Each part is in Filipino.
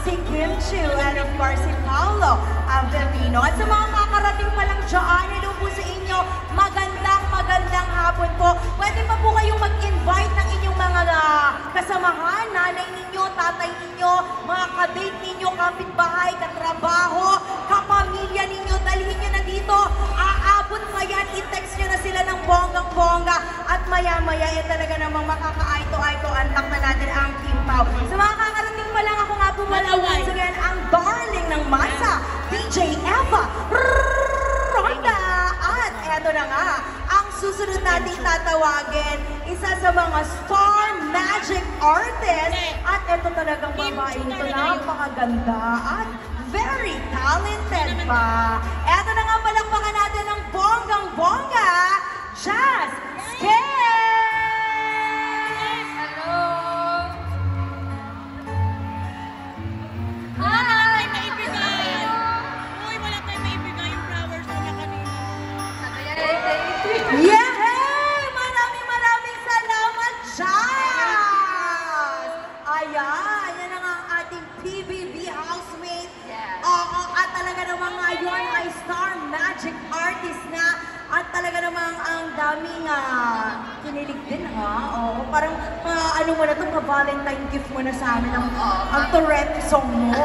si Kim Chu, and of course si Paolo Avellino. At sa mga kakarating pa lang dyan, hello po sa inyo. Magandang hapon po. Pwede pa po kayong mag-invite ng inyong mga kasamahan, nanay ninyo, tatay ninyo, mga kadate ninyo, kapitbahay, katrabaho, kapamilya ninyo. Dalhin nyo na dito. Aabot pa yan. I-text nyo na sila ng bonggang-bongga. At maya-maya, talaga namang makaka-eye-to-eye contact na natin ang Kim Pao. Sa mga kakarating pa lang, ako nga po once again, ang darling ng masa, DJ Eva Ronda. At eto na nga, ang susunod nating tatawagin, isa sa mga star magic artist. At eto talagang babae nito, napakaganda at very talented pa. Eto na nga, palakpakan natin ng bonggang-bongga, Jazz Skip! Hello! Hi! Maibigay! Uy, wala tayong maibigay yung flowers ko na kanina. Yay! Maraming salamat, Jazz! Ayan, yan ang ating PBB housemate. Yes. Oo, at talaga namang ngayon ay star magic artist na. At talaga namang ang daming kinilig din, ha? Oo, parang ano mo na ito, valentine gift mo na sa amin ang Tourette song mo.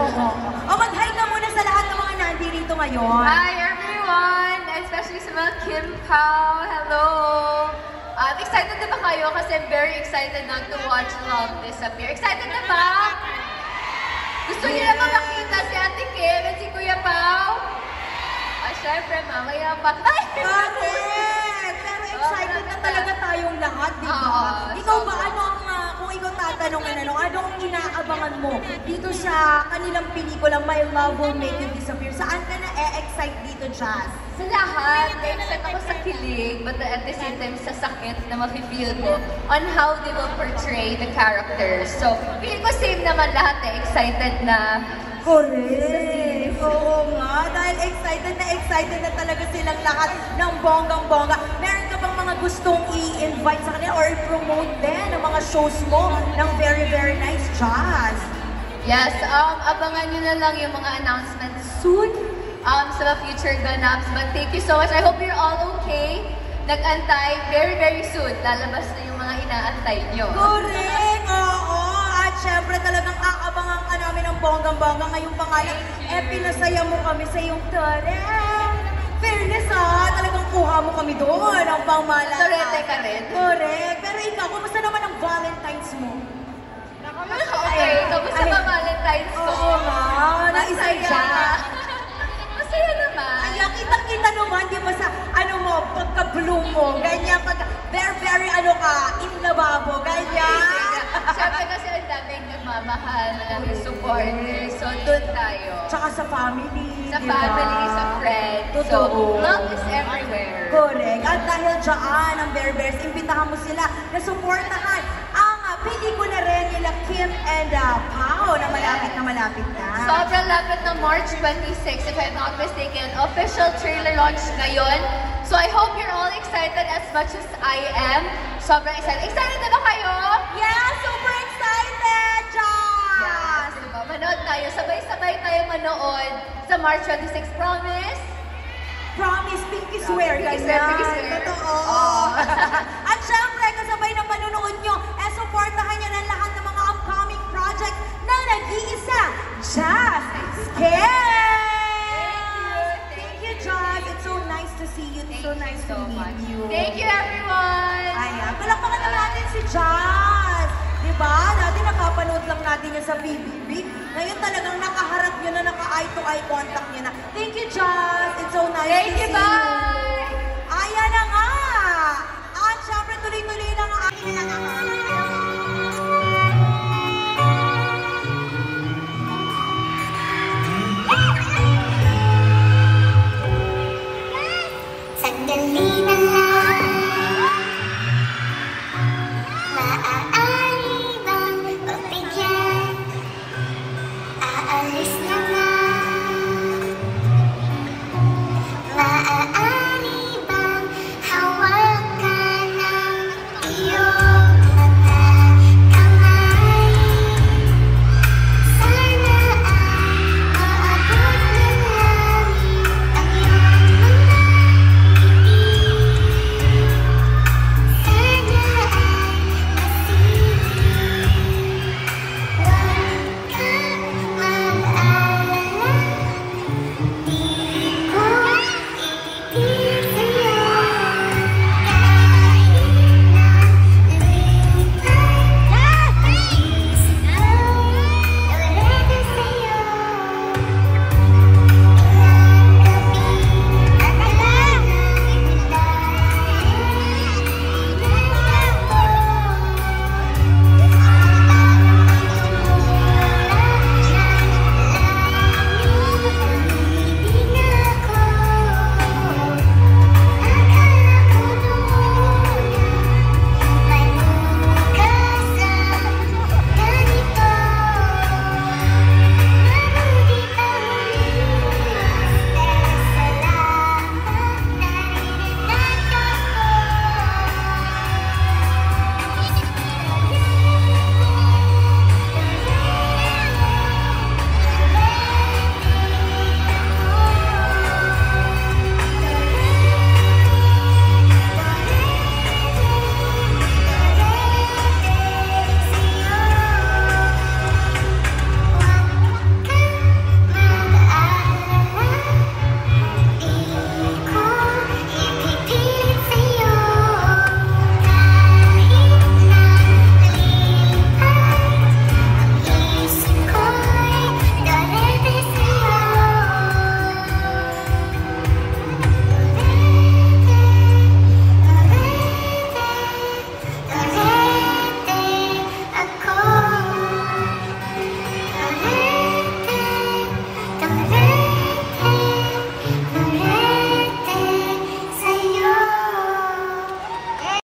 O, mag-hi ka muna sa lahat ng mga nandito ngayon. Hi everyone! Especially sa mga Kim Pao. Hello! Excited na ba kayo? Kasi I'm very excited now to watch Love Disappear. Excited na ba? Gusto niyo na ba makita si Ate Kim at si Kuya Pao? Syempre, mamaya pa. Correct! Pero excited na talaga tayong lahat, di ba? Ikaw ba, kung ikaw tatanungin, ano ang inaabangan mo dito sa kanilang pelikula, My Love Will Make You Disappear? Saan ka na-excite dito, Jazz? Sa lahat, na-excite ako sa kilig, but at the same time, sa sakit na mafe-feel ko on how they will portray the characters. So, feeling ko same naman lahat, excited na. Correct! Oo nga, dahil excited na talaga silang lahat ng bonggang-bongga. Meron ka bang mga gustong i-invite sa kanila or i-promote din ng mga shows mo ng very nice Jazz? Yes, abangan nyo na lang yung mga announcements soon sa mga future ganaps. But thank you so much. I hope you're all okay. Nag-antay very soon. Lalabas na yung mga inaantay nyo. Correct! Oo! At syempre talagang aabangan ka namin ng bonggang-bongga ngayong pangalan. Pinasaya mo kami sa iyong Toreng. Fairness talagang kuha mo kami doon ang pangmalata. Torete ka rin. Correct. Pero ikaw, kumusta naman ang Valentine's mo? Okay, kamusta ba Valentine's ko? Oo nga, naisadya. Masaya naman. Ayan, kitang-kita naman, di ba sa, pagka-bloom mo, ganyan, very, in lababo, ganyan. Siyempre kasi ang daming nagmamahal, maraming supporters. So, doon tayo. Tsaka sa family, Sa di ba? family, sa friends. Totoo. So, love is everywhere. Correct. At dahil dyan, ang Bear Bears, imbitahan mo sila na supportahan ang pelikula rin nila Kim and Pao na malapit na. Sobrang lapit na March 26, if I'm not mistaken. Official trailer launch ngayon. So I hope you're all excited as much as I am. Sobrang excited. Excited na ba kayo? Yeah, super excited, Jazz! Yes, diba? Manood tayo. Sabay-sabay tayo manood sa March 26. Promise? Promise, pinky swear, Pinky ganyan. swear, pinky swear. Totoo. At syempre, kasabay ng panunood nyo, supportahan nyo ng lahat ng mga upcoming project na nag-iisa, Jazz Skip! Thank you, Jazz. It's so nice to see you. It's so nice to meet you. Thank you, everyone! Ayan, palakpakan na natin si Jazz. Diba? Dati nakapanood lang natin niya sa PBB. Ngayon talagang nakaharap nyo na, naka-eye-to-eye contact nyo na. Thank you, Jazz. It's so nice Thank to you, see bye! you. Ayan na nga. At syempre, tuloy-tuloy lang ang aking